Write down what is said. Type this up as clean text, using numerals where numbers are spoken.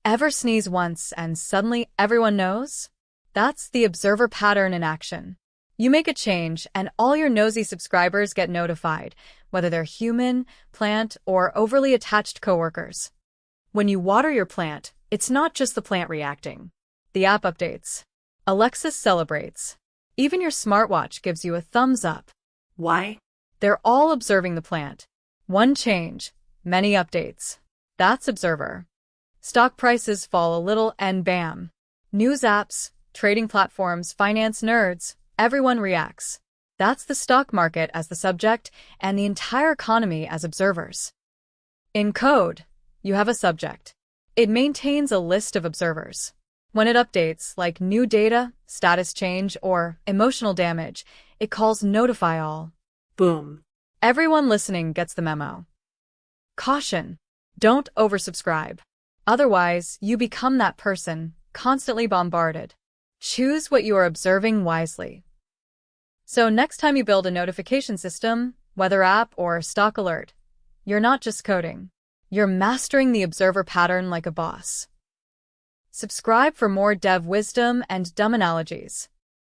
Ever sneeze once and suddenly everyone knows? That's the observer pattern in action. You make a change and all your nosy subscribers get notified, whether they're human, plant, or overly attached coworkers. When you water your plant, it's not just the plant reacting. The app updates. Alexa celebrates. Even your smartwatch gives you a thumbs up. Why? They're all observing the plant. One change, many updates. That's observer. Stock prices fall a little and bam. News apps, trading platforms, finance nerds, everyone reacts. That's the stock market as the subject and the entire economy as observers. In code, you have a subject. It maintains a list of observers. When it updates, like new data, status change, or emotional damage, it calls notify all. Boom. Everyone listening gets the memo. Caution. Don't oversubscribe. Otherwise, you become that person, constantly bombarded. Choose what you are observing wisely. So next time you build a notification system, weather app, or stock alert, you're not just coding. You're mastering the observer pattern like a boss. Subscribe for more dev wisdom and dumb analogies.